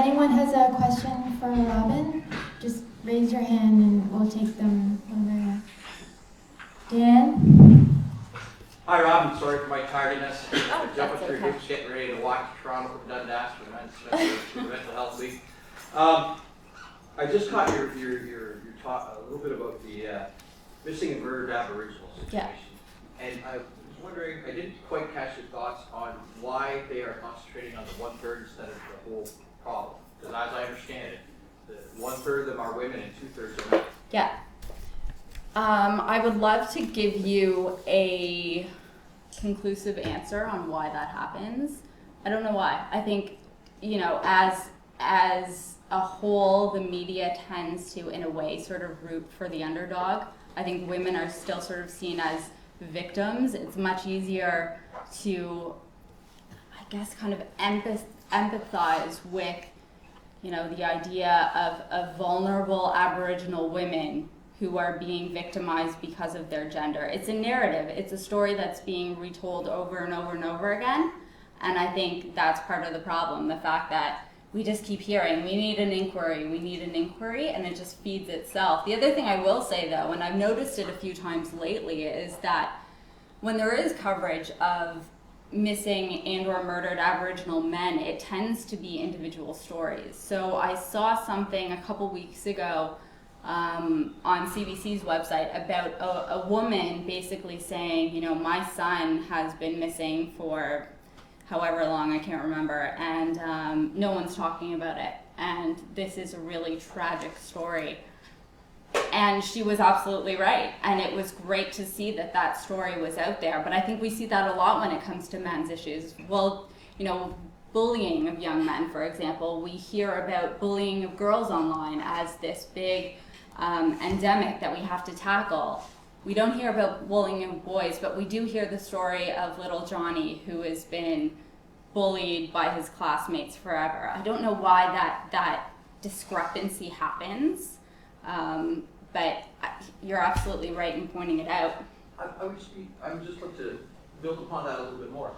anyone has a question for Robyn, just raise your hand and we'll take them over. Dan? Hi, Robyn. Sorry for my tardiness. Oh, Jumping through hoops, getting ready to walk to Toronto from Dundas for the mental health week. I just caught your talk a little bit about the missing and murdered Aboriginal situation. Yeah. And I was wondering, I didn't quite catch your thoughts on why they are concentrating on the 1/3 instead of the whole problem. Because as I understand it, 1/3 of them are women and 2/3 are men. Yeah. I would love to give you a conclusive answer on why that happens. I don't know why. I think, as a whole, the media tends to, in a way, sort of root for the underdog. I think women are still sort of seen as victims. It's much easier to, I guess, kind of empathize with, the idea of vulnerable Aboriginal women who are being victimized because of their gender. It's a narrative. It's a story that's being retold over and over and over again. And I think that's part of the problem, the fact that we just keep hearing, we need an inquiry, and it just feeds itself. The other thing I will say, though, and I've noticed it a few times lately, is that when there is coverage of missing and or murdered Aboriginal men, it tends to be individual stories. So I saw something a couple weeks ago on CBC's website about a woman basically saying, my son has been missing for however long, I can't remember, and no one's talking about it. And this is a really tragic story. And she was absolutely right. And it was great to see that story was out there. But I think we see that a lot when it comes to men's issues. Well, bullying of young men, for example, we hear about bullying of girls online as this big endemic that we have to tackle. We don't hear about bullying of boys, but we do hear the story of little Johnny, who has been bullied by his classmates forever. I don't know why that discrepancy happens, but you're absolutely right in pointing it out. I would just like to build upon that a little bit more,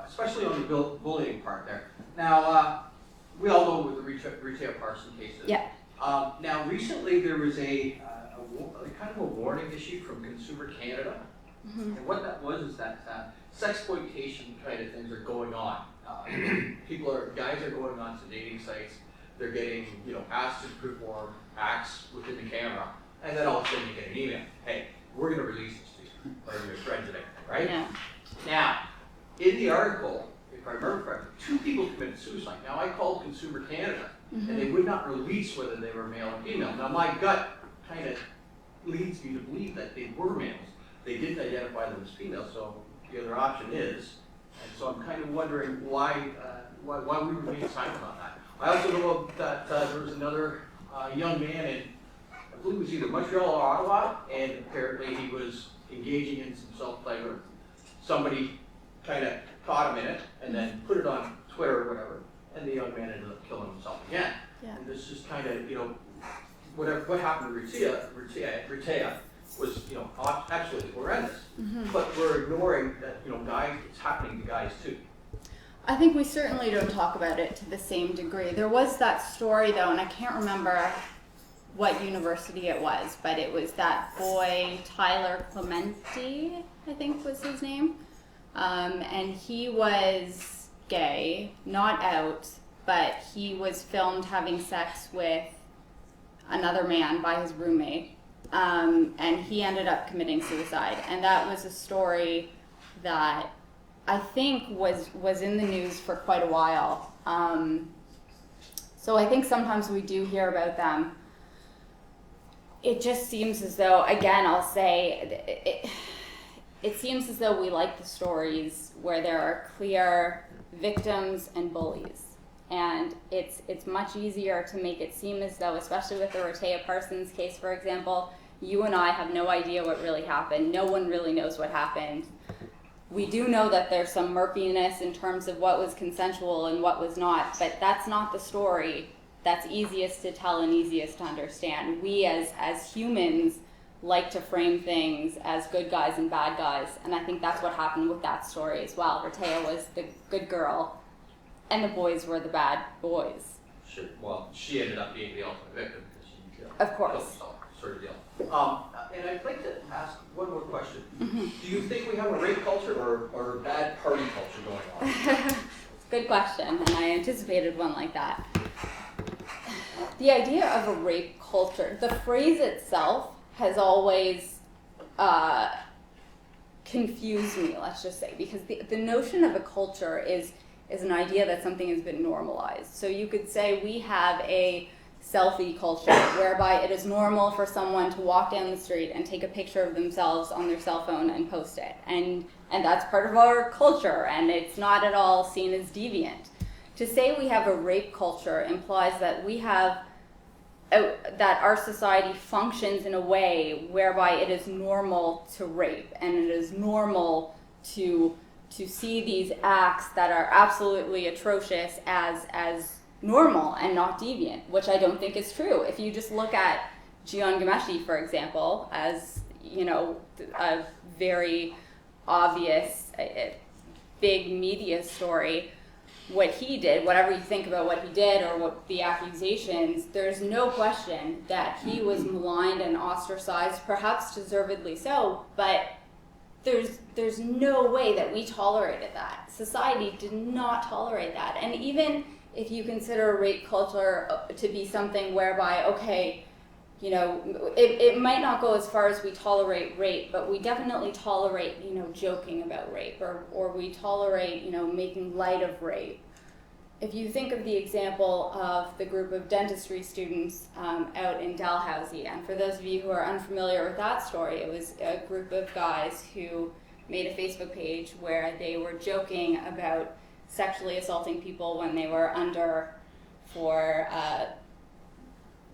especially on the bullying part there. Now, we all know with the Rita Parson cases. Yeah. Now, recently there was a kind of a warning issued from Consumer Canada. Mm-hmm. And what that was is that sexploitation kind of things are going on. Guys are going on to dating sites. They're getting, asked to perform acts within the camera, and then all of a sudden you get an email. Hey, we're going to release this to you, or your friends and everything, right? Yeah. Now, in the article, if I remember correctly, 2 people committed suicide. Now, I called Consumer Canada, mm-hmm. and they would not release whether they were male or female. Now, my gut kind of leads me to believe that they were males. They didn't identify them as females, so the other option is. And so I'm kind of wondering why we remain silent on that. I also know that there was another young man in, I believe it was either Montreal or Ottawa, and apparently he was engaging in some self-pleasure. Somebody kind of caught him in it and then put it on Twitter or whatever, and the young man ended up killing himself again. Yeah. And this is kind of, what happened to Rita was, absolutely horrendous. Mm-hmm. But we're ignoring that, guys, it's happening to guys too. I think we certainly don't talk about it to the same degree. There was that story, though, and I can't remember what university it was, but it was that boy, Tyler Clementi, I think was his name. And he was gay, not out, but he was filmed having sex with another man by his roommate. And he ended up committing suicide. And that was a story that I think was in the news for quite a while. So I think sometimes we do hear about them. It just seems as though, again, I'll say, it seems as though we like the stories where there are clear victims and bullies. And it's much easier to make it seem as though, especially with the Rita Parsons case, for example, you and I have no idea what really happened. No one really knows what happened. We do know that there's some murkiness in terms of what was consensual and what was not, but that's not the story that's easiest to tell and easiest to understand. We as humans like to frame things as good guys and bad guys, and I think that's what happened with that story as well. Rita was the good girl, And the boys were the bad boys. Sure. Well, she ended up being the ultimate victim because she Of course. killed herself, sort of deal. And I'd like to ask one more question. Mm-hmm. Do you think we have a rape culture or a bad party culture going on? Good question, and I anticipated one like that. The idea of a rape culture, the phrase itself has always confused me, let's just say, because the notion of a culture is an idea that something has been normalized. So you could say we have a selfie culture whereby it is normal for someone to walk down the street and take a picture of themselves on their cell phone and post it. And that's part of our culture, and it's not at all seen as deviant. To say we have a rape culture implies that we have that our society functions in a way whereby it is normal to rape, and it is normal to see these acts that are absolutely atrocious as normal and not deviant, which I don't think is true. If you just look at Jian Ghomeshi, for example, as a very obvious, big media story, what he did, whatever you think about what he did or what the accusations, there's no question that he was maligned and ostracized, perhaps deservedly so, but there's no way that we tolerated that. Society did not tolerate that. And even if you consider rape culture to be something whereby, okay, it might not go as far as we tolerate rape, but we definitely tolerate, joking about rape, or we tolerate, making light of rape. If you think of the example of the group of dentistry students out in Dalhousie, and for those of you who are unfamiliar with that story, it was a group of guys who made a Facebook page where they were joking about sexually assaulting people when they were under for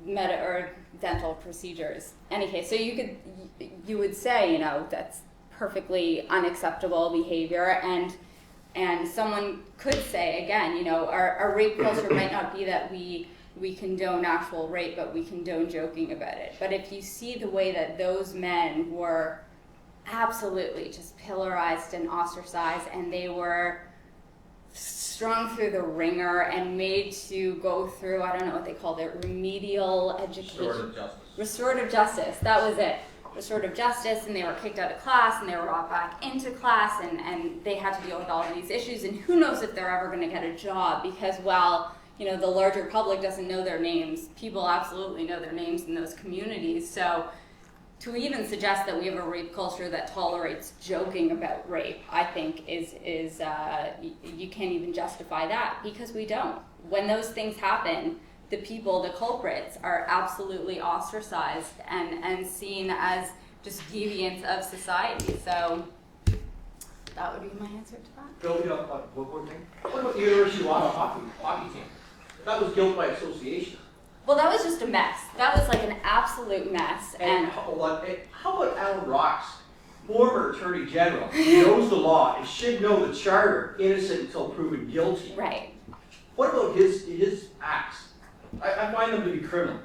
or dental procedures. Any case, so you would say, that's perfectly unacceptable behavior, and someone could say, again, our rape culture might not be that we condone actual rape, but we condone joking about it. But if you see the way that those men were absolutely just pillarized and ostracized, and they were strung through the ringer and made to go through, I don't know what they called it, remedial education. Restorative justice, that was it. Restorative justice, and they were kicked out of class, and they were brought back into class, and they had to deal with all of these issues, and who knows if they're ever going to get a job, because while the larger public doesn't know their names, people absolutely know their names in those communities. So to even suggest that we have a rape culture that tolerates joking about rape, I think is you can't even justify that, because we don't. When those things happen, the people, the culprits, are absolutely ostracized and seen as just deviants of society. So that would be my answer to that. Building up on one more thing. What about the University of Ottawa hockey team? That was guilt by association. Well, that was just a mess. That was like an absolute mess. And how about Alan Rock's former Attorney General? He knows the law and should know the charter, innocent until proven guilty. Right. What about his acts? I find them to be criminal.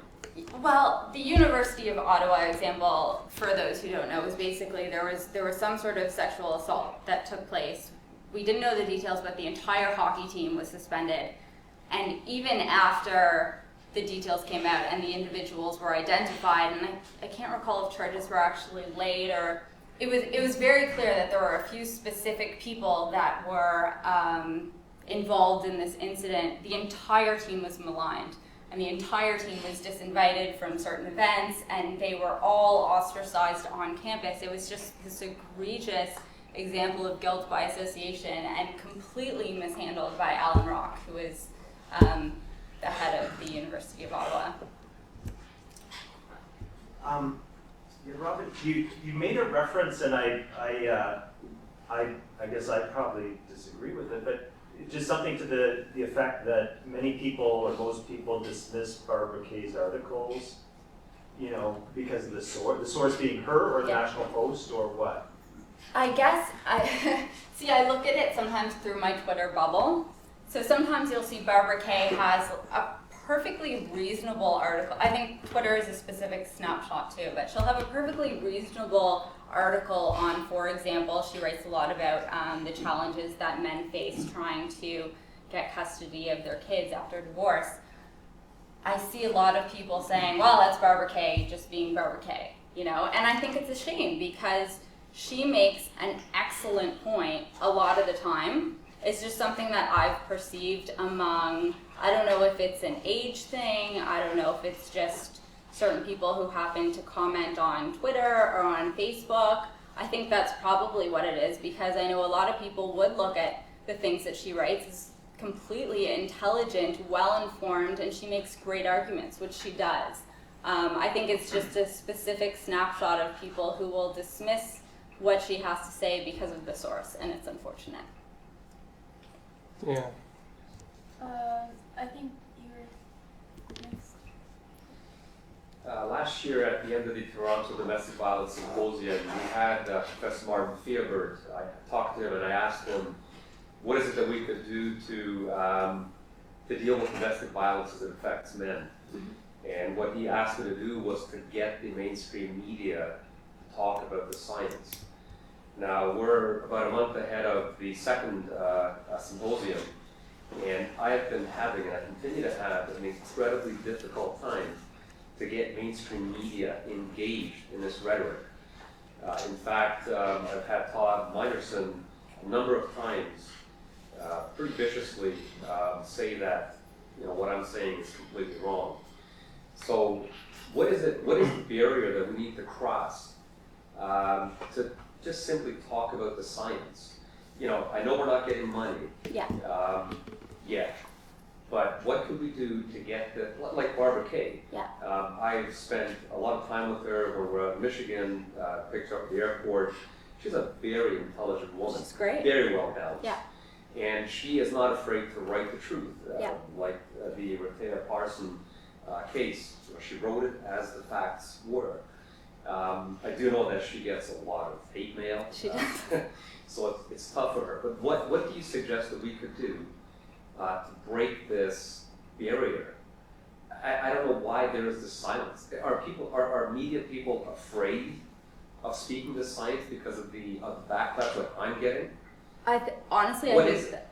Well, the University of Ottawa example, for those who don't know, was basically there was some sort of sexual assault that took place. We didn't know the details, but the entire hockey team was suspended. And even after the details came out and the individuals were identified, and I can't recall if charges were actually laid, or it was very clear that there were a few specific people that were involved in this incident. The entire team was maligned, and the entire team was disinvited from certain events, and they were all ostracized on campus. It was just this egregious example of guilt by association, and completely mishandled by Alan Rock, who is the head of the University of Ottawa. Robyn, you made a reference, and I guess I probably disagree with it, but just something to the effect that many people or most people dismiss Barbara Kay's articles, because of the source being her or the National Post or what? I guess I look at it sometimes through my Twitter bubble. So sometimes you'll see Barbara Kay has a perfectly reasonable article. I think Twitter is a specific snapshot too, but she'll have a perfectly reasonable article on, for example, she writes a lot about the challenges that men face trying to get custody of their kids after divorce, I see a lot of people saying, well, that's Barbara Kay just being Barbara Kay, you know? And I think it's a shame because she makes an excellent point a lot of the time. It's just something that I've perceived among, I don't know if it's an age thing, I don't know if it's just certain people who happen to comment on Twitter or on Facebook. I think that's probably what it is, because I know a lot of people would look at the things that she writes as completely intelligent, well-informed, and she makes great arguments, which she does. I think it's just a specific snapshot of people who will dismiss what she has to say because of the source, and it's unfortunate. Yeah. I think you were next. Last year at the end of the Toronto Domestic Violence Symposium, we had Professor Martin Feobert. I talked to him and I asked him, what is it that we could do to deal with domestic violence as it affects men? And what he asked me to do was to get the mainstream media to talk about the science. Now, we're about a month ahead of the second symposium, and I have been having, and I continue to have, an incredibly difficult time to get mainstream media engaged in this rhetoric. In fact, I've had Todd Minerson a number of times pretty viciously say that, you know, what I'm saying is completely wrong. So what is it? What is the barrier that we need to cross to just simply talk about the science? You know, I know we're not getting money yet, but what could we do to get the, like Barbara Kay? I've spent a lot of time with her when we're out in Michigan, picked her up at the airport. She's a very intelligent woman. She's great. Very well balanced. Yeah. And she is not afraid to write the truth. Like the Rethea Parson case, she wrote it as the facts were. I do know that she gets a lot of hate mail. She does. So it's tough for her. But what do you suggest that we could do to break this barrier? I don't know why there is this silence. Are media people afraid of speaking this science because of the backlash that I'm getting? Honestly,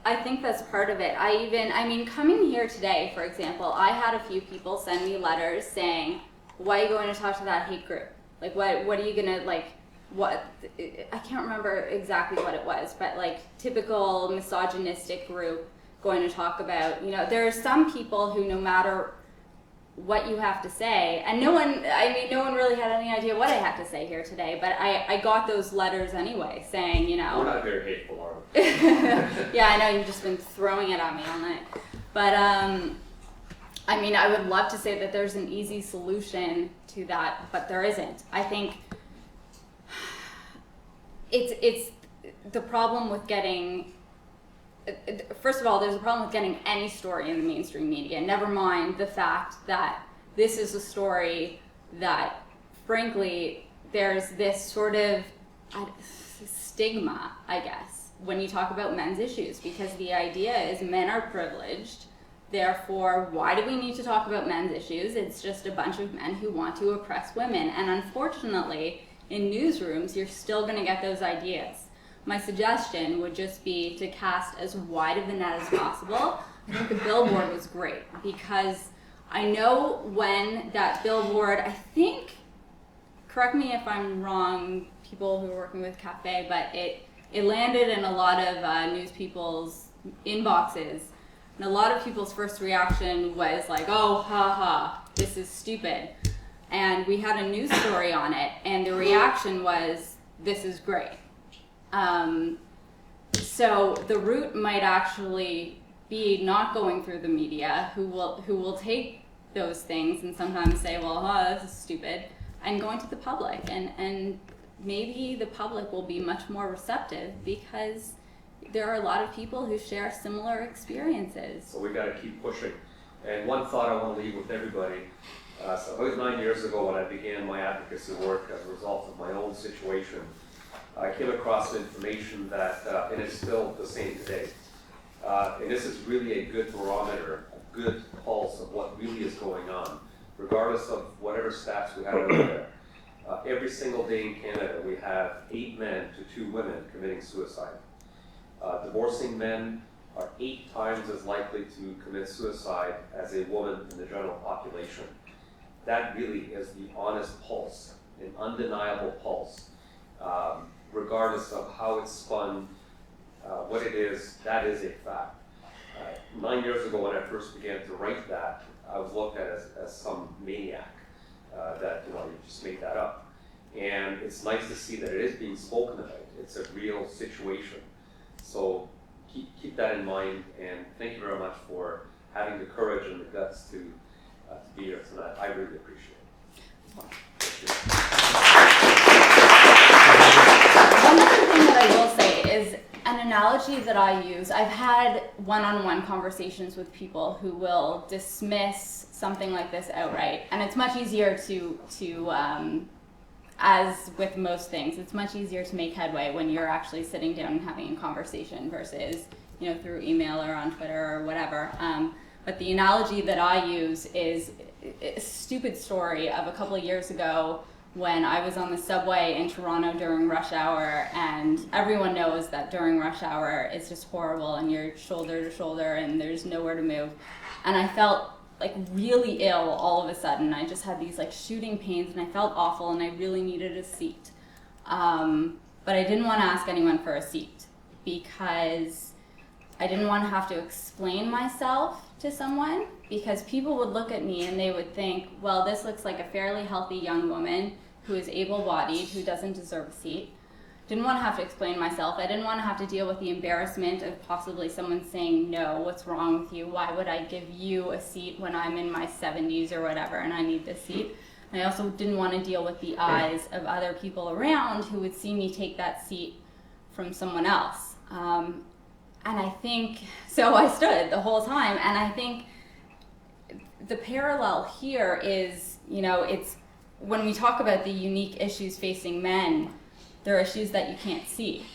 I think that's part of it. I mean, coming here today, for example, I had a few people send me letters saying, why are you going to talk to that hate group? Like, what are you going to, like, what, I can't remember exactly what it was, but like typical misogynistic group going to talk about, you know, there are some people who no matter what you have to say, and no one really had any idea what I had to say here today, but I got those letters anyway saying, you know. We're not very hateful, are we? Yeah, I know, you've just been throwing it at me all night. But, I mean, I would love to say that there's an easy solution to that, but there isn't. I think it's the problem with getting, first of all, there's a problem with getting any story in the mainstream media, never mind the fact that this is a story that, frankly, there's this sort of stigma, I guess, when you talk about men's issues, because the idea is men are privileged, therefore, why do we need to talk about men's issues? It's just a bunch of men who want to oppress women, and unfortunately, in newsrooms, you're still going to get those ideas. My suggestion would just be to cast as wide of a net as possible. I think the billboard was great because I know when that billboard, I think, correct me if I'm wrong, people who are working with Cafe, but it landed in a lot of news people's inboxes. And a lot of people's first reaction was like, oh, ha ha, this is stupid. And we had a news story on it, and the reaction was, this is great. So the route might actually be not going through the media, who will take those things and sometimes say, well, this is stupid, and going to the public. And maybe the public will be much more receptive because there are a lot of people who share similar experiences. So we got to keep pushing. And one thought I want to leave with everybody. So about 9 years ago when I began my advocacy work as a result of my own situation, I came across information that, and it's still the same today, and this is really a good barometer, a good pulse of what really is going on, regardless of whatever stats we have out there. Every single day in Canada, we have 8 men to 2 women committing suicide. Divorcing men are 8 times as likely to commit suicide as a woman in the general population. That really is the honest pulse, an undeniable pulse, regardless of how it's spun, what it is, that is a fact. 9 years ago when I first began to write that, I was looked at as some maniac, that you just made that up. And it's nice to see that it is being spoken about. It's a real situation. So keep that in mind, and thank you very much for having the courage and the guts to be here tonight. I really appreciate it. One other thing that I will say is an analogy that I use. I've had one-on-one conversations with people who will dismiss something like this outright, and it's much easier to as with most things, it's much easier to make headway when you're actually sitting down and having a conversation versus, through email or on Twitter or whatever. But the analogy that I use is a stupid story of a couple of years ago when I was on the subway in Toronto during rush hour, and everyone knows that during rush hour it's just horrible and you're shoulder to shoulder and there's nowhere to move. And I felt really ill all of a sudden. I just had these shooting pains and I felt awful and I really needed a seat. But I didn't want to ask anyone for a seat because I didn't want to have to explain myself to someone, because people would look at me and they would think, well, this looks like a fairly healthy young woman who is able-bodied, who doesn't deserve a seat. Didn't want to have to explain myself. I didn't want to have to deal with the embarrassment of possibly someone saying, no, what's wrong with you? Why would I give you a seat when I'm in my 70s or whatever and I need this seat? And I also didn't want to deal with the eyes of other people around who would see me take that seat from someone else. And I think, so I stood the whole time, and I think the parallel here is, it's when we talk about the unique issues facing men, there are issues that you can't see.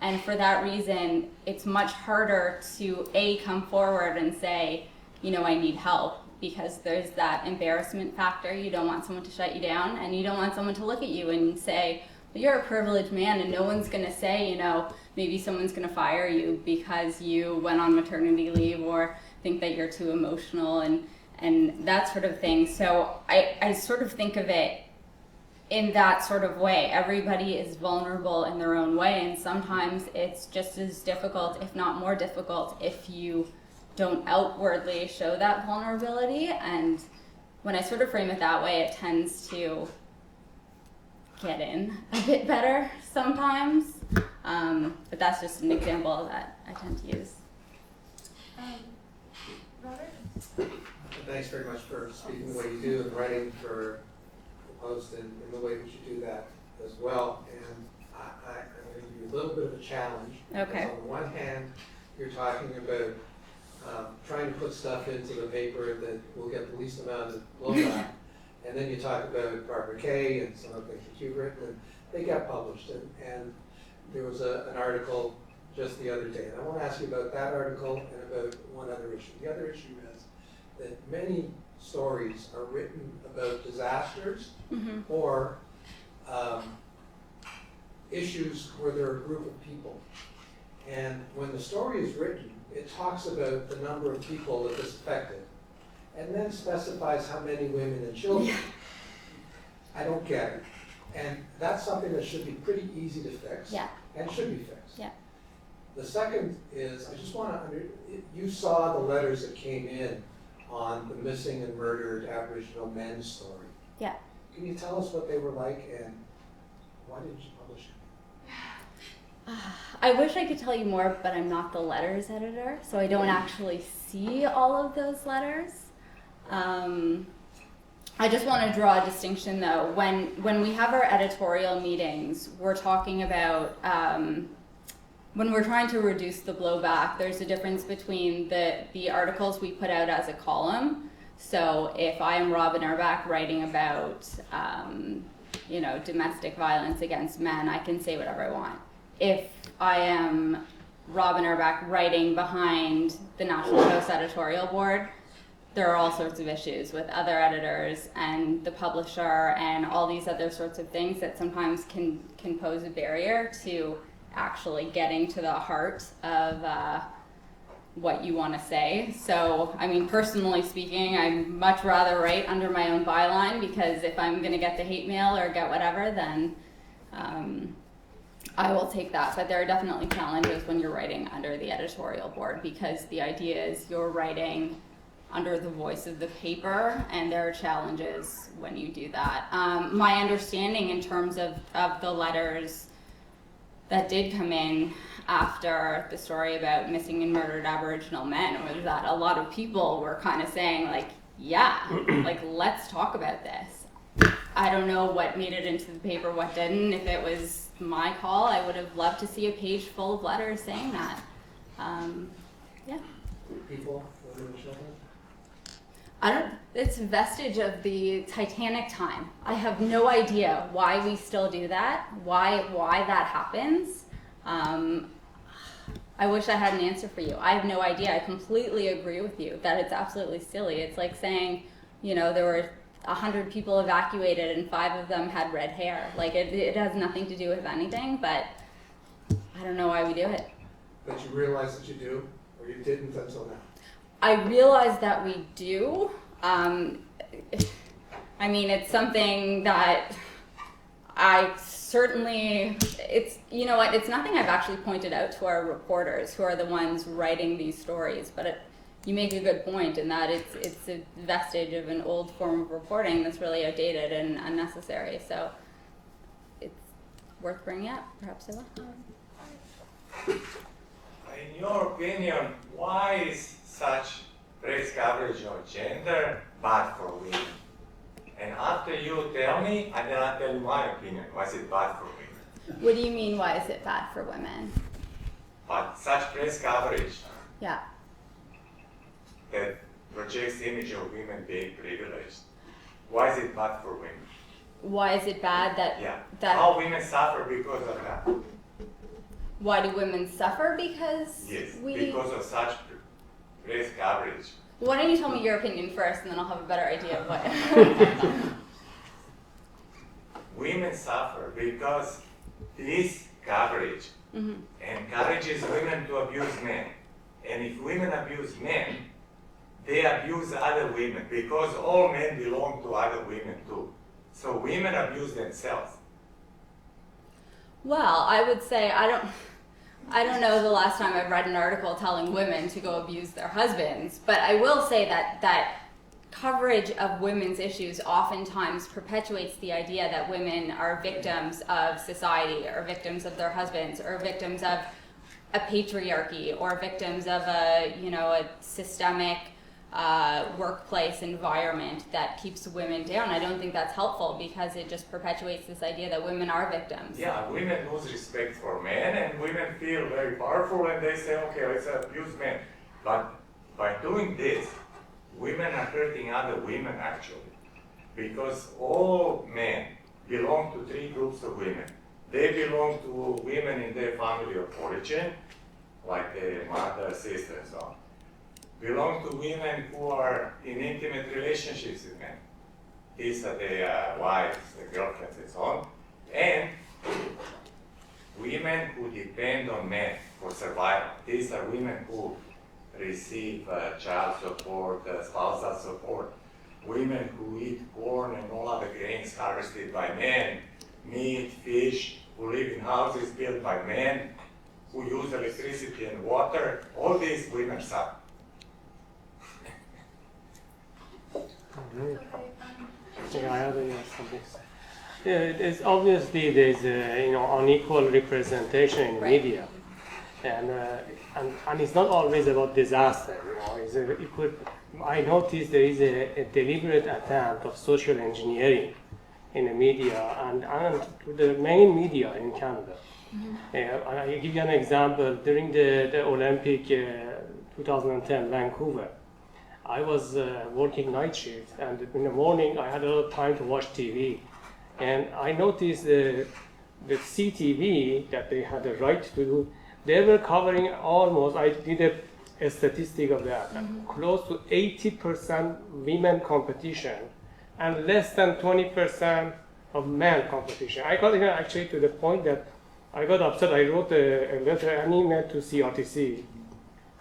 And for that reason, it's much harder to come forward and say, I need help, because there's that embarrassment factor. You don't want someone to shut you down, and you don't want someone to look at you and say, well, you're a privileged man, and no one's gonna say, maybe someone's gonna fire you because you went on maternity leave or think that you're too emotional and that sort of thing. So I sort of think of it in that sort of way. Everybody is vulnerable in their own way, and sometimes it's just as difficult, if not more difficult, if you don't outwardly show that vulnerability. And when I sort of frame it that way, it tends to get in a bit better sometimes. But that's just an example that I tend to use. Robert? Thanks very much for speaking the way you do and writing for the Post in the way that you do that as well. And I'm going to give you a little bit of a challenge. Okay. Because on the one hand, you're talking about trying to put stuff into the paper that will get the least amount of blowback. And then you talk about Barbara Kay and some of the things that you've written, and they get published. And there was an article just the other day, and I want to ask you about that article and about one other issue. The other issue is that many stories are written about disasters or issues where there are a group of people. And when the story is written, it talks about the number of people that this affected, and then specifies how many women and children. I don't get it. And that's something that should be pretty easy to fix, and should be fixed. Yeah. The second is, I just want to you saw the letters that came in on the missing and murdered Aboriginal men's story. Yeah. Can you tell us what they were like, and why didn't you publish it? I wish I could tell you more, but I'm not the letters editor, so I don't actually see all of those letters. I just want to draw a distinction, though. When we have our editorial meetings, we're talking about when we're trying to reduce the blowback, there's a difference between the articles we put out as a column. So if I am Robyn Urback writing about domestic violence against men, I can say whatever I want. If I am Robyn Urback writing behind the National Post editorial board, there are all sorts of issues with other editors and the publisher and all these other sorts of things that sometimes can pose a barrier to actually getting to the heart of what you want to say. So, I mean, personally speaking, I'd much rather write under my own byline, because if I'm going to get the hate mail or get whatever, then I will take that. But there are definitely challenges when you're writing under the editorial board, because the idea is you're writing under the voice of the paper, and there are challenges when you do that. My understanding in terms of the letters that did come in after the story about missing and murdered Aboriginal men was that a lot of people were kind of saying, like, yeah, like, let's talk about this. I don't know what made it into the paper, what didn't. If it was my call, I would have loved to see a page full of letters saying that. Yeah. People, women and children? It's a vestige of the Titanic time. I have no idea why we still do that, why that happens. I wish I had an answer for you. I have no idea. I completely agree with you that it's absolutely silly. It's like saying, you know, there were 100 people evacuated and 5 of them had red hair. Like, it has nothing to do with anything, but I don't know why we do it. But you realize that you do, or you didn't until now? I realize that we do. I mean, it's something that I certainly, you know what, it's nothing I've actually pointed out to our reporters, who are the ones writing these stories, but you make a good point in that it's a vestige of an old form of reporting that's really outdated and unnecessary, so it's worth bringing up. Perhaps I will. In your opinion, why is such press coverage of gender bad for women? And after you tell me, and then I'll tell you my opinion. Why is it bad for women? What do you mean, why is it bad for women? But such press coverage Yeah. that projects image of women being privileged. Why is it bad for women? Why is it bad that... Yeah. that How women suffer because of that? Why do women suffer? Because Yes, we... because of such press coverage. Why don't you tell me your opinion first, and then I'll have a better idea of what... Women suffer because this coverage encourages women to abuse men. And if women abuse men, they abuse other women, because all men belong to other women too. So women abuse themselves. Well, I would say I don't know the last time I've read an article telling women to go abuse their husbands, but I will say that coverage of women's issues oftentimes perpetuates the idea that women are victims of society, or victims of their husbands, or victims of a patriarchy, or victims of a systemic workplace environment that keeps women down. I don't think that's helpful, because it just perpetuates this idea that women are victims. Yeah, women lose respect for men, and women feel very powerful, and they say, okay, let's abuse men. But by doing this, women are hurting other women, actually, because all men belong to 3 groups of women. They belong to women in their family of origin, like their mother, sister, and so on. Belong to women who are in intimate relationships with men. These are the wives, the girlfriends, and so on. And women who depend on men for survival. These are women who receive child support, spousal support. Women who eat corn and all other grains harvested by men, meat, fish, who live in houses built by men, who use electricity and water. All these women suffer. Yeah, I have something to say. Yeah, it's obviously there's unequal representation in media, and it's not always about disaster. I noticed there is a deliberate attempt of social engineering in the media and the main media in Canada. I'll give you an example. During the Olympic 2010 Vancouver, I was working night shift, and in the morning I had a lot of time to watch TV, and I noticed the CTV that they had the right to do. They were covering almost, I did a statistic of that, close to 80% women competition and less than 20% of men competition. I got even actually to the point that I got upset. I wrote a letter, an email to CRTC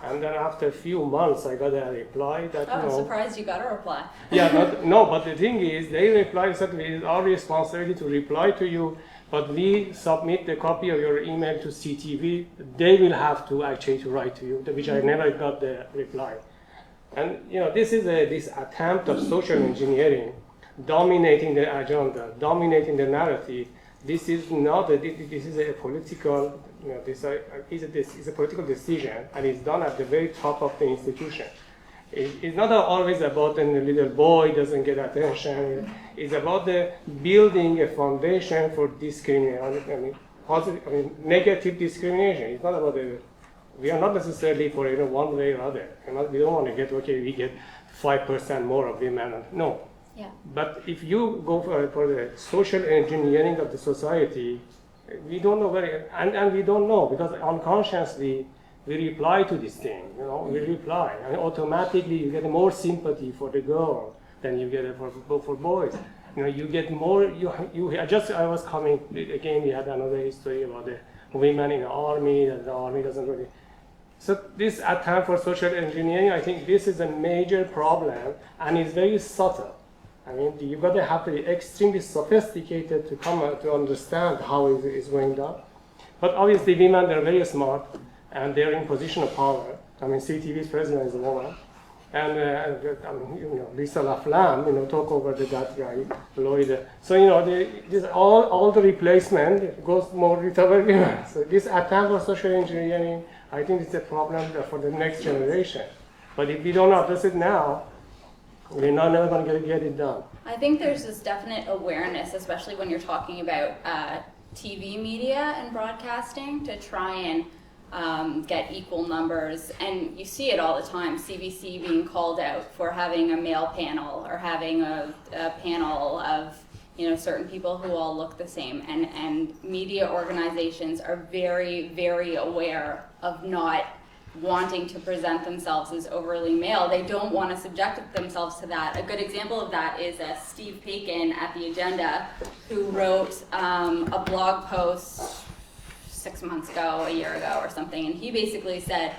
And then after a few months, I got a reply that, I'm surprised you got a reply. Yeah, no, but the thing is, they replied, said it is our responsibility to reply to you, but we submit the copy of your email to CTV. They will have to actually to write to you, which I never got the reply. And this is this attempt of social engineering, dominating the agenda, dominating the narrative. This is not this is a political this is a political decision, and it's done at the very top of the institution. It's not always about the little boy doesn't get attention. It's about the building a foundation for discrimination. Negative discrimination. It's not about we are not necessarily for one way or other. We don't want to get we get 5% more of women. No. Yeah. But if you go for the social engineering of the society, we don't know and we don't know because unconsciously we reply to this thing. We reply, and automatically you get more sympathy for the girl than you get for boys. You get more. I was coming again. We had another history about the women in the army that the army doesn't really. So this attempt for social engineering, I think this is a major problem, and it's very subtle. You've got to have to be extremely sophisticated to understand how it is going down. But obviously, women, they're very smart, and they're in position of power. CTV's president is a woman. And, Lisa LaFlamme, talk over that guy, Lloyd. So, all the replacement goes more with our women. So this attempt for social engineering, I think it's a problem for the next generation. But if we don't address it now, we're not never going to get it done. I think there's this definite awareness, especially when you're talking about TV media and broadcasting, to try and get equal numbers. And you see it all the time, CBC being called out for having a male panel or having a panel of certain people who all look the same. And media organizations are very, very aware of not wanting to present themselves as overly male. They don't want to subject themselves to that. A good example of that is Steve Paikin at The Agenda, who wrote a blog post 6 months ago, a year ago or something, and he basically said,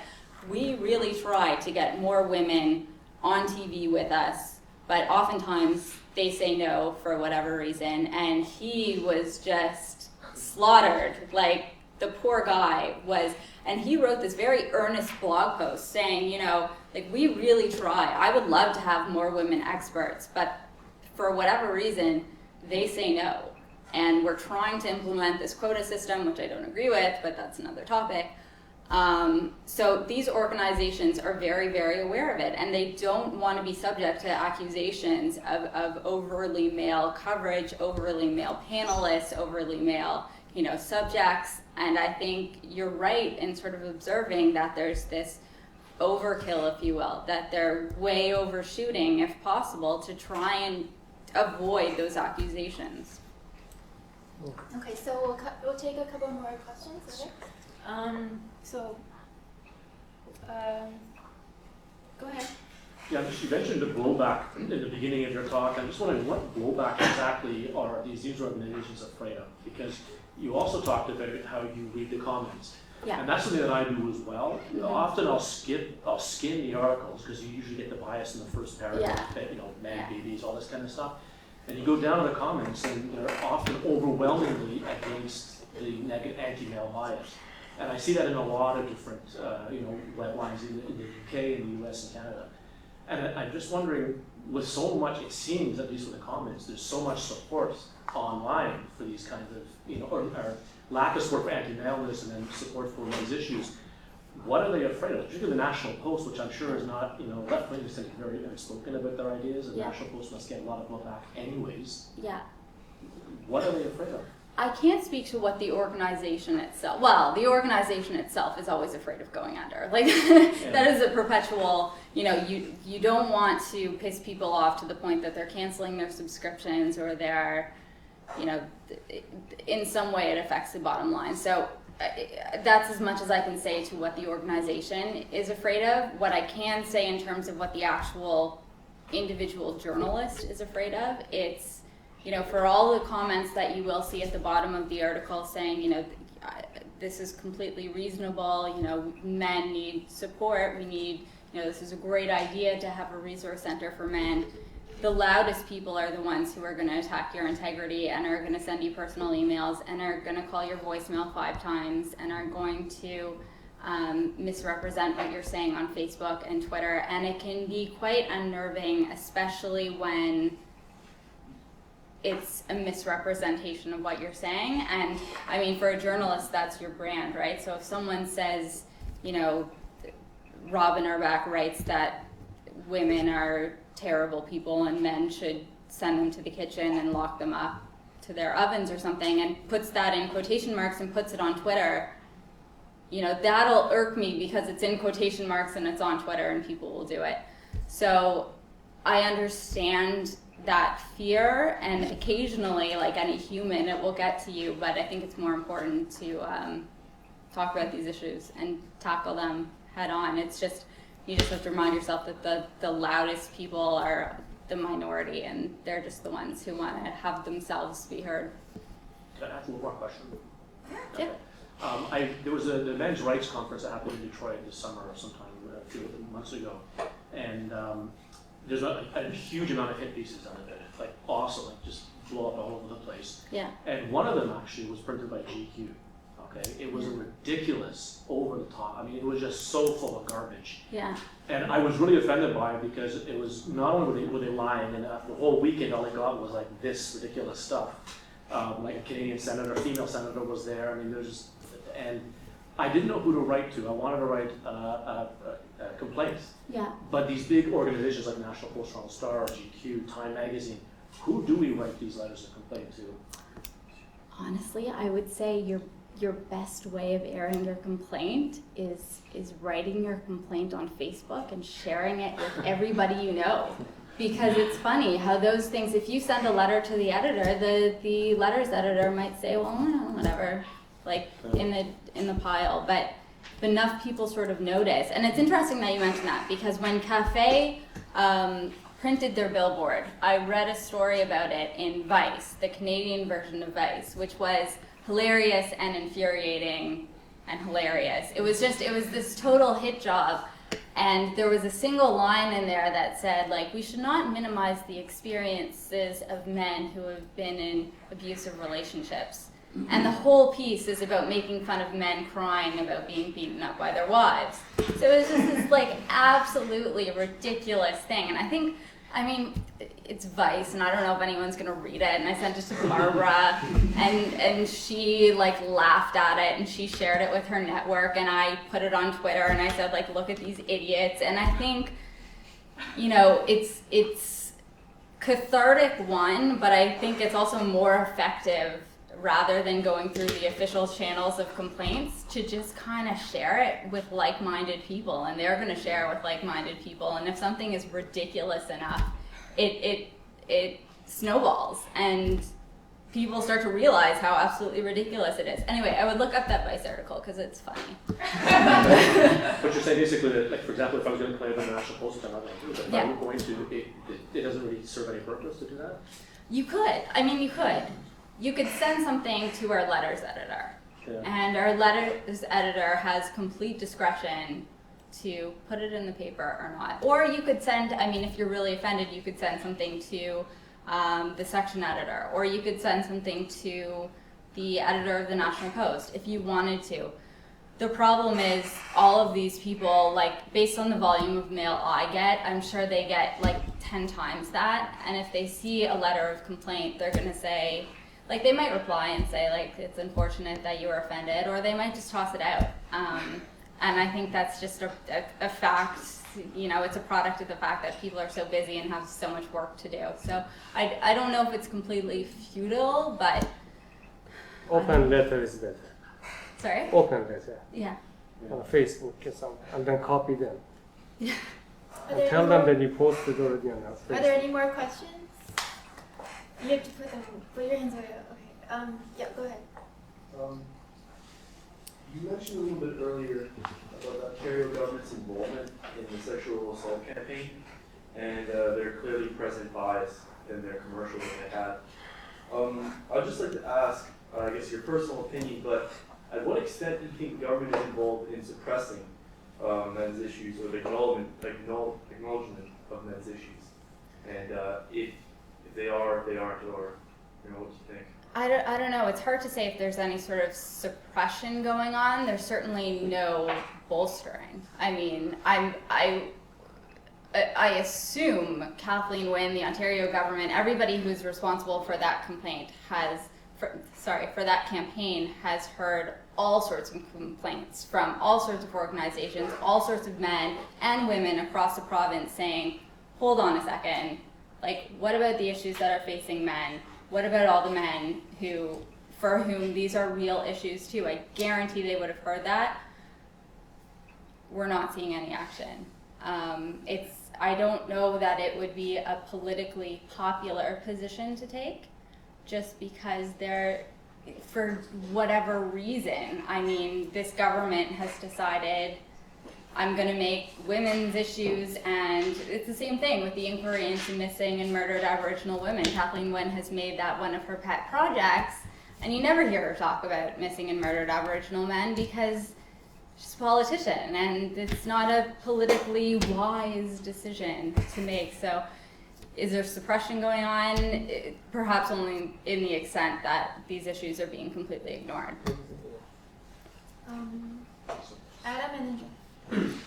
we really try to get more women on TV with us, but oftentimes they say no for whatever reason, and he was just slaughtered. Like, the poor guy was. And he wrote this very earnest blog post saying, we really try. I would love to have more women experts, but for whatever reason, they say no. And we're trying to implement this quota system, which I don't agree with, but that's another topic. So these organizations are very, very aware of it, and they don't want to be subject to accusations of overly male coverage, overly male panelists, overly male subjects. And I think you're right in sort of observing that there's this overkill, if you will, that they're way overshooting, if possible, to try and avoid those accusations. Okay, so we'll take a couple more questions, okay? Go ahead. Yeah, you mentioned the blowback in the beginning of your talk. I'm just wondering what blowback exactly are these news organizations afraid of? Because you also talked about how you read the comments. Yeah. And that's something that I do as well. Mm-hmm. Often I'll skim the articles because you usually get the bias in the first paragraph, babies, all this kind of stuff. And you go down to the comments and they're often overwhelmingly against the negative anti-male bias. And I see that in a lot of different webliners in the UK, in the US, and Canada. And I'm just wondering, with so much, it seems, at least with the comments, there's so much support online for these kinds of, or lack of support for anti-maleness and then support for these issues. What are they afraid of? Particularly the National Post, which I'm sure is not, left-wing, is very outspoken about their ideas, and the National Post must get a lot of blowback anyways. Yeah. What are they afraid of? I can't speak to what the organization itself, the organization itself is always afraid of going under. Like, that is a perpetual, you don't want to piss people off to the point that they're canceling their subscriptions or they're, in some way it affects the bottom line. So that's as much as I can say to what the organization is afraid of. What I can say in terms of what the actual individual journalist is afraid of, it's, for all the comments that you will see at the bottom of the article saying, this is completely reasonable, you know, men need support, we need, you know, this is a great idea to have a resource center for men. The loudest people are the ones who are going to attack your integrity and are going to send you personal emails and are going to call your voicemail 5 times and are going to misrepresent what you're saying on Facebook and Twitter. And it can be quite unnerving, especially when it's a misrepresentation of what you're saying. And I mean, for a journalist, that's your brand, right? So if someone says, you know, Robyn Urback writes that women are terrible people and men should send them to the kitchen and lock them up to their ovens or something, and puts that in quotation marks and puts it on Twitter, you know, that'll irk me because it's in quotation marks and it's on Twitter and people will do it. So I understand that fear, and occasionally, like any human, it will get to you, but I think it's more important to talk about these issues and tackle them head on. It's just, you just have to remind yourself that the loudest people are the minority, and they're just the ones who want to have themselves be heard. Can I ask one more question? Yeah. Okay. There was the men's rights conference that happened in Detroit this summer or sometime a few months ago, and there's a huge amount of hit pieces on it, like awesome, like just blow up all over the place. Yeah. And one of them actually was printed by GQ. Okay, it was a ridiculous, over the top. I mean, it was just so full of garbage. Yeah. And I was really offended by it because it was not only were they lying, and the whole weekend all they got was like this ridiculous stuff. Like a Canadian senator, a female senator was there. I mean, there's just, and I didn't know who to write to. I wanted to write complaints. Yeah. But these big organizations like National Post, Toronto Star, GQ, Time Magazine, who do we write these letters of complaint to? Honestly, I would say your best way of airing your complaint is writing your complaint on Facebook and sharing it with everybody you know. Because it's funny how those things, if you send a letter to the editor, the letters editor might say, well, whatever, like in the pile. But enough people sort of notice. And it's interesting that you mentioned that, because when Cafe printed their billboard, I read a story about it in Vice, the Canadian version of Vice, which was hilarious and infuriating and hilarious. It was this total hit job. And there was a single line in there that said, like, we should not minimize the experiences of men who have been in abusive relationships. And the whole piece is about making fun of men crying about being beaten up by their wives. So it was just this, like, absolutely ridiculous thing. And I mean, it's Vice, and I don't know if anyone's gonna read it, and I sent it to Barbara, and she, like, laughed at it, and she shared it with her network, and I put it on Twitter, and I said, like, look at these idiots. And I think, you know, it's cathartic, one, but I think it's also more effective, rather than going through the official channels of complaints, to just kind of share it with like-minded people, and they're going to share it with like-minded people. And if something is ridiculous enough, it snowballs, and people start to realize how absolutely ridiculous it is. Anyway, I would look up that Vice article because it's funny. But you're saying basically that, like, for example, if I was going to play with the National Post, I'm not going to do it. But if I'm going to, it doesn't really serve any purpose to do that? You could. I mean, you could. You could send something to our letters editor, and our letters editor has complete discretion to put it in the paper or not. Or you could send, I mean, if you're really offended, you could send something to the section editor, or you could send something to the editor of the National Post if you wanted to. The problem is all of these people, like, based on the volume of mail I get, I'm sure they get like 10 times that, and if they see a letter of complaint, they're gonna say, like, they might reply and say, like, it's unfortunate that you were offended, or they might just toss it out. And I think that's just a fact, you know, it's a product of the fact that people are so busy and have so much work to do. So I don't know if it's completely futile, but... Open letter is better. Sorry? Open letter. Yeah. On Facebook or something, and then copy them. Yeah. And tell them that you posted already on Facebook. Are there any more questions? You have to put your hands away. Okay. Yeah, go ahead. You mentioned a little bit earlier about the Ontario government's involvement in the sexual assault campaign, and their clearly present bias in their commercial that they had. I'd just like to ask, I guess your personal opinion, but At what extent do you think government is involved in suppressing men's issues or the acknowledgement of men's issues? And if they are, if they aren't, or what do you think? I don't know. It's hard to say if there's any sort of suppression going on. There's certainly no bolstering. I mean, I assume Kathleen Wynne, the Ontario government, everybody who's responsible for that complaint for that campaign has heard all sorts of complaints from all sorts of organizations, all sorts of men and women across the province saying, hold on a second, like, what about the issues that are facing men? What about all the men for whom these are real issues too? I guarantee they would have heard that. We're not seeing any action. I don't know that it would be a politically popular position to take, just because for whatever reason, I mean, this government has decided, I'm going to make women's issues, and it's the same thing with the inquiry into missing and murdered Aboriginal women. Kathleen Wynne has made that one of her pet projects, and you never hear her talk about missing and murdered Aboriginal men because she's a politician, and it's not a politically wise decision to make. So is there suppression going on? Perhaps only in the extent that these issues are being completely ignored. Adam and then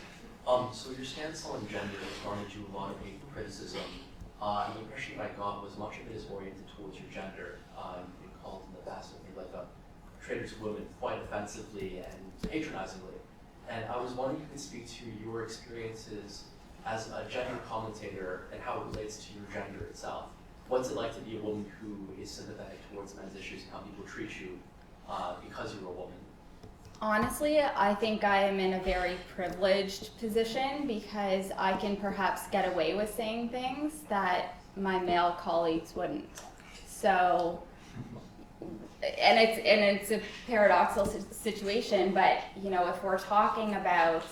So your stance on gender has garnered you a lot of hate criticism. The impression I got was much of it is oriented towards your gender. You've been called in the past like a traitor to women quite offensively and patronizingly. And I was wondering if you could speak to your experiences as a gender commentator and how it relates to your gender itself. What's it like to be a woman who is sympathetic towards men's issues and how people treat you because you're a woman? Honestly, I think I am in a very privileged position because I can perhaps get away with saying things that my male colleagues wouldn't. So, and it's a paradoxical situation, but if we're talking about,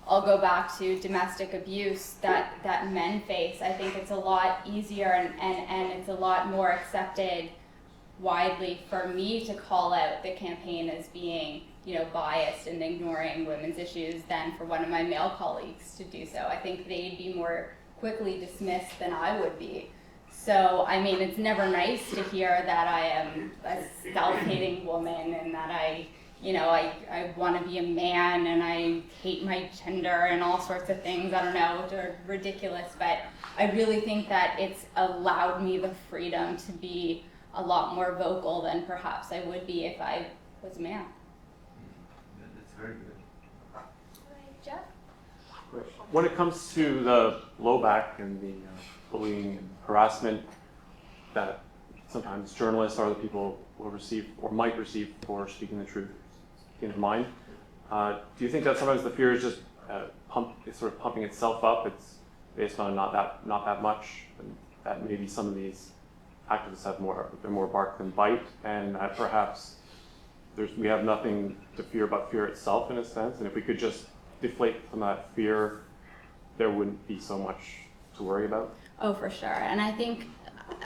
I'll go back to domestic abuse that men face, I think it's a lot easier and it's a lot more accepted widely for me to call out the campaign as being, biased and ignoring women's issues than for one of my male colleagues to do so. I think they'd be more quickly dismissed than I would be. So, I mean, it's never nice to hear that I am a self-hating woman and that I want to be a man and I hate my gender and all sorts of things, I don't know, which are ridiculous, but I really think that it's allowed me the freedom to be a lot more vocal than perhaps I would be if I was a man. That's very good. Jeff? When it comes to the blowback and the bullying and harassment that sometimes journalists or other people will receive or might receive for speaking the truth in their mind, do you think that sometimes the fear is just sort of pumping itself up? It's based on not that much, and that maybe some of these activists have more bark than bite, and perhaps we have nothing to fear but fear itself in a sense, and if we could just deflate some of that fear, there wouldn't be so much to worry about. Oh, for sure. And I think,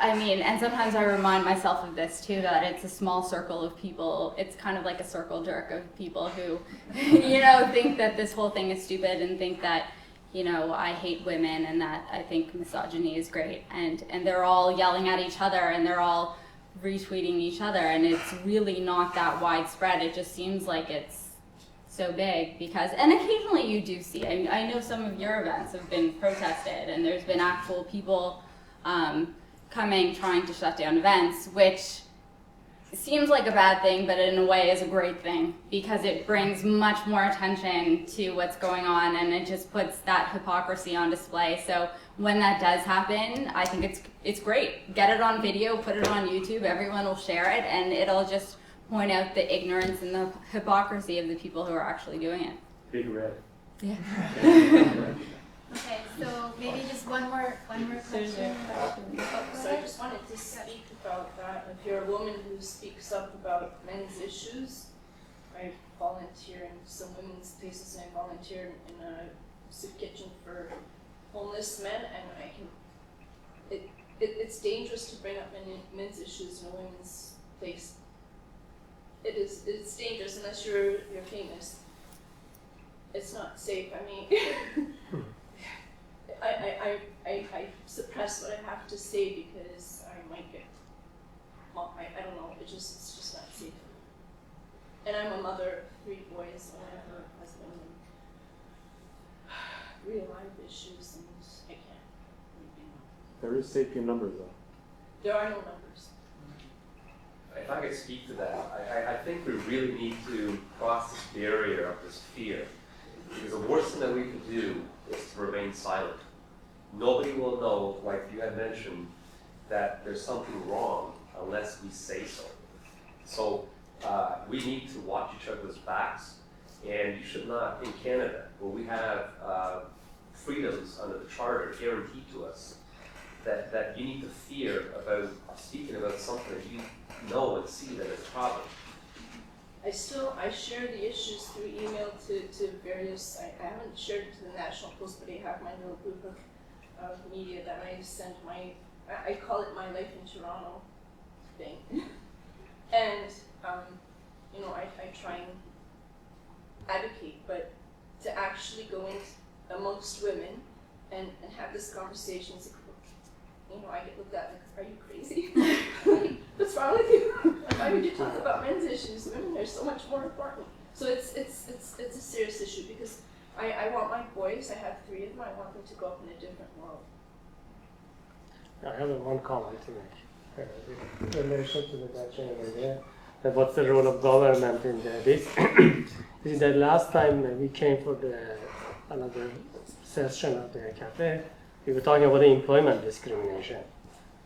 and sometimes I remind myself of this too, that it's a small circle of people. It's kind of like a circle jerk of people who, think that this whole thing is stupid and think that, I hate women and that I think misogyny is great. And they're all yelling at each other and they're all retweeting each other. And it's really not that widespread. It just seems like it's so big and occasionally you do see, I know some of your events have been protested and there's been actual people coming trying to shut down events, which seems like a bad thing, but in a way is a great thing because it brings much more attention to what's going on and it just puts that hypocrisy on display. So when that does happen, I think it's great. Get it on video, put it on YouTube, everyone will share it, and it'll just point out the ignorance and the hypocrisy of the people who are actually doing it. Big red. Yeah. Okay, so maybe just one more question. So I just wanted to speak about that. If you're a woman who speaks up about men's issues, I volunteer in some women's places and I volunteer in a soup kitchen for homeless men, and it's dangerous to bring up men's issues in a women's place. it's dangerous unless you're famous. It's not safe. I mean, I suppress what I have to say because I might get. Well, I don't know. It's just not safe. And I'm a mother of 3 boys, and I have a husband, and real life issues, and I can't. There is safety in numbers, though. There are no numbers. If I could speak to that, I think we really need to cross this barrier of this fear. Because the worst thing that we could do is to remain silent. Nobody will know, like you had mentioned, that there's something wrong unless we say so. So we need to watch each other's backs. And you should not, in Canada, where we have freedoms under the Charter guaranteed to us, that you need to fear about speaking about something that you know and see that is a problem. I share the issues through email to various, I haven't shared it to the National Post, but I have my little group of media that I send I call it my Life in Toronto thing. And, you know, I try and advocate, but to actually go in amongst women and have this conversation, you know, I get looked at like, are you crazy? What's wrong with you? Why would you talk about men's issues? Women are so much more important. So it's a serious issue because I want my boys, I have 3 of them, I want them to grow up in a different world. I have one comment to make in relation to the question over there. What's the role of government in this? Is that last time we came for another session of the cafe, we were talking about the employment discrimination.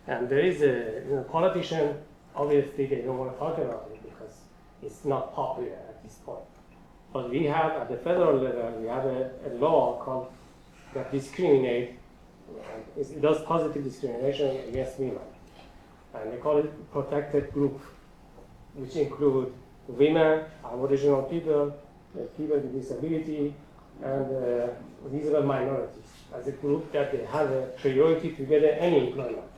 And there is a politician, obviously they don't want to talk about it because it's not popular at this point. But we have, at the federal level, we have a law called that discriminate, it does positive discrimination against women. And they call it protected group, which include women, aboriginal people, people with disability, and visible minorities as a group that they have a priority to get any employment,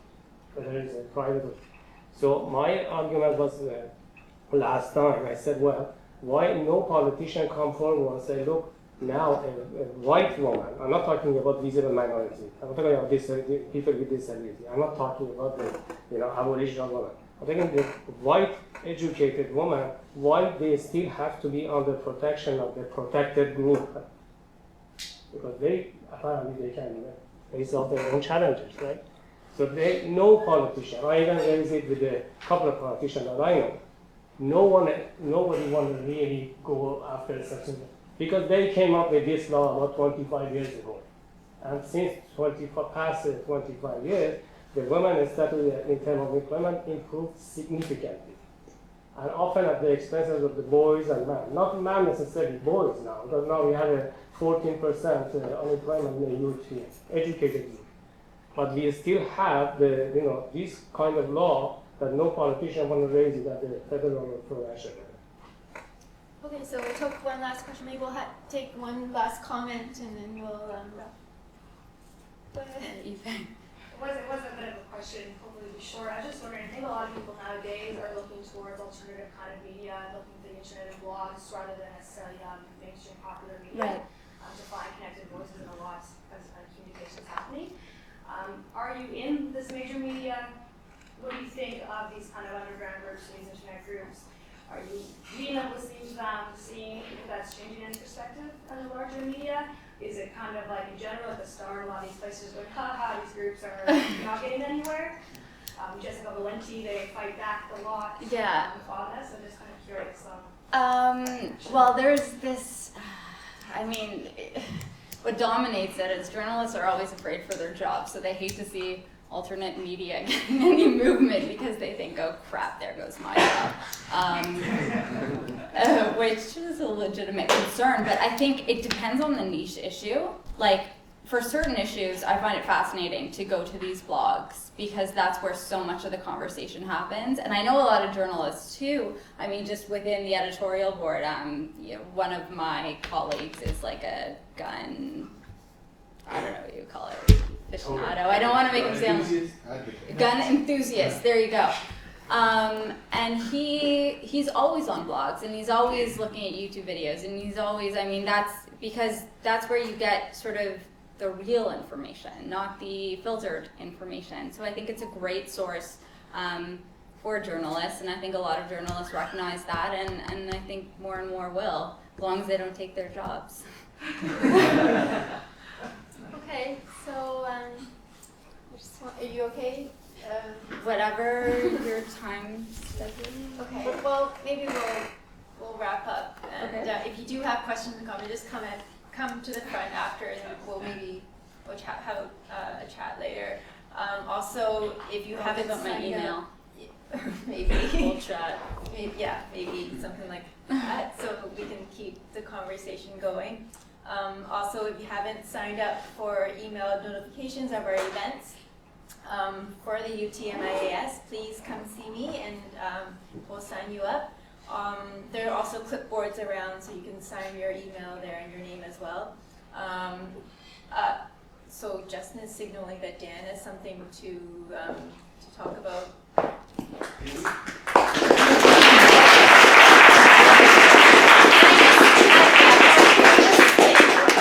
whether it's a private or. So my argument was last time, I said, well, why no politician come forward and say, look, now a white woman, I'm not talking about visible minority, I'm talking about people with disability, I'm not talking about the aboriginal woman. I'm talking the white educated woman, why they still have to be under protection of the protected group? Because they apparently they can face off their own challenges, right? So no politician, I even raised it with a couple of politicians that I know. Nobody want to really go after such a, because they came up with this law about 25 years ago. And since past 25 years, the women's status in terms of employment improved significantly. And often at the expenses of the boys and men. Not men necessarily boys now, because now we have a 14% unemployment in the youth here, educated youth. But we still have this kind of law that no politician want to raise it at the federal or provincial level. Okay, so we'll take one last question. Maybe we'll take one last comment and then we'll wrap. Go ahead. Ethan. It was a bit of a question, hopefully it'll be short. I was just wondering, I think a lot of people nowadays are looking towards alternative kind of media, looking for the internet and blogs rather than necessarily mainstream popular media to find connected voices and a lot of communications happening. Are you in this major media? What do you think of these kind of underground groups, these internet groups? Are you reading them, listening to them, seeing if that's changing any perspective on the larger media? Is it kind of like in general at the start, a lot of these places going, haha, these groups are not getting anywhere? Jessica Valenti, they fight back a lot on this. I'm just kind of curious. Well, there's this, what dominates it is journalists are always afraid for their jobs, so they hate to see alternate media getting any movement because they think, oh crap, there goes my job. Which is a legitimate concern, but I think it depends on the niche issue. Like, for certain issues, I find it fascinating to go to these blogs because that's where so much of the conversation happens. And I know a lot of journalists too. I mean, just within the editorial board, one of my colleagues is like a gun, I don't know what you call it, aficionado. I don't want to make him sound gun enthusiast. There you go. And he's always on blogs, and he's always looking at YouTube videos, and he's always, I mean, that's because that's where you get sort of the real information, not the filtered information. So I think it's a great source for journalists, and I think a lot of journalists recognize that, and I think more and more will, as long as they don't take their jobs. Okay, so are you okay? Whatever your time schedule. Okay, well, maybe we'll wrap up. And Okay. if you do have questions and comments, just come to the front after, and we'll have a chat later. Also, if you haven't give up my signed email. up, maybe We'll chat. maybe something like that, so we can keep the conversation going. Also, if you haven't signed up for email notifications of our events for the UTMIAS, please come see me, and we'll sign you up. There are also clipboards around, so you can sign your email there and your name as well. So Justin is signaling that Dan has something to talk about. Thank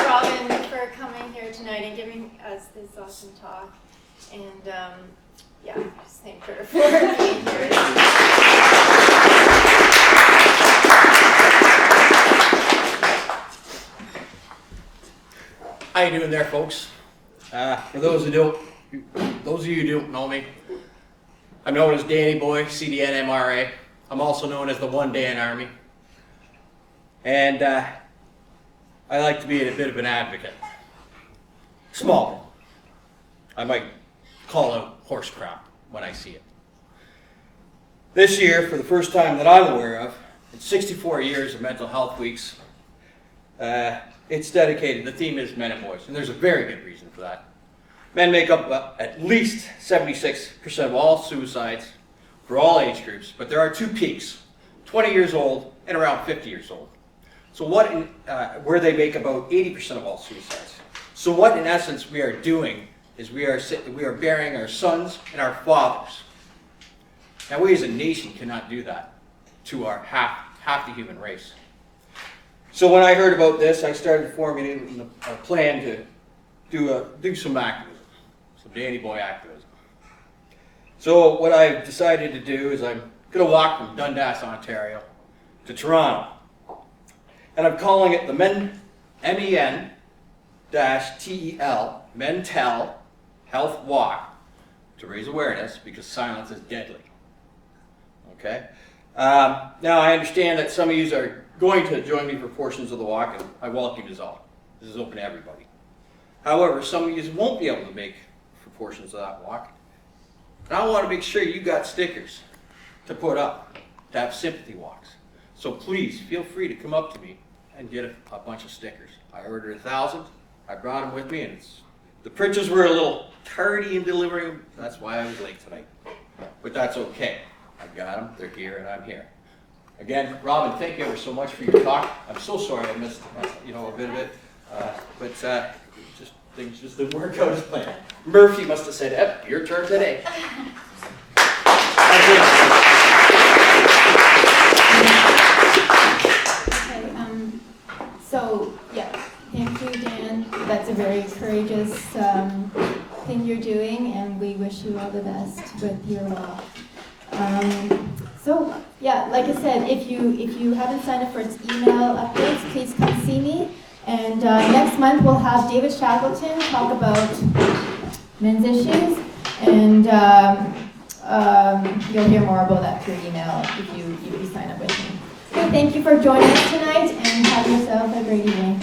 Robyn for coming here tonight and giving us this awesome talk. And just thank her for being here. How you doing there, folks? For those of you who don't know me, I'm known as Danny Boy, CDN MRA. I'm also known as the One Dan Army. And I like to be a bit of an advocate. Small. I might call out horse crap when I see it. This year, for the first time that I'm aware of, in 64 years of mental health weeks, it's dedicated, the theme is men and boys, and there's a very good reason for that. Men make up at least 76% of all suicides for all age groups, but there are two peaks, 20 years old and around 50 years old. So where they make about 80% of all suicides. So what in essence we are doing is we are burying our sons and our fathers. Now we as a nation cannot do that to our half the human race. So when I heard about this, I started formulating a plan to do some activism, some Danny Boy activism. So what I've decided to do is I'm going to walk from Dundas, Ontario to Toronto. And I'm calling it the MEN-TEL, Mental Health Walk, to raise awareness because silence is deadly. Okay? Now I understand that some of you are going to join me for portions of the walk, and I welcome you all. This is open to everybody. However, some of you won't be able to make for portions of that walk. And I want to make sure you got stickers to put up to have sympathy walks. So please feel free to come up to me and get a bunch of stickers. I ordered 1,000. I brought them with me, and the printers were a little tardy in delivering them. That's why I was late tonight. But that's okay. I got them. They're here, and I'm here. Again, Robyn, thank you ever so much for your talk. I'm so sorry I missed a bit of it, but things just didn't work out as planned. Murphy must have said, "Yep, your turn today." Thank you, Dan. That's a very courageous thing you're doing, and we wish you all the best with your walk. Like I said, if you haven't signed up for its email updates, please come see me. And next month we'll have David Shackleton talk about men's issues, and you'll hear more about that through email if you sign up with me. Okay, thank you for joining us tonight, and have yourself a great evening.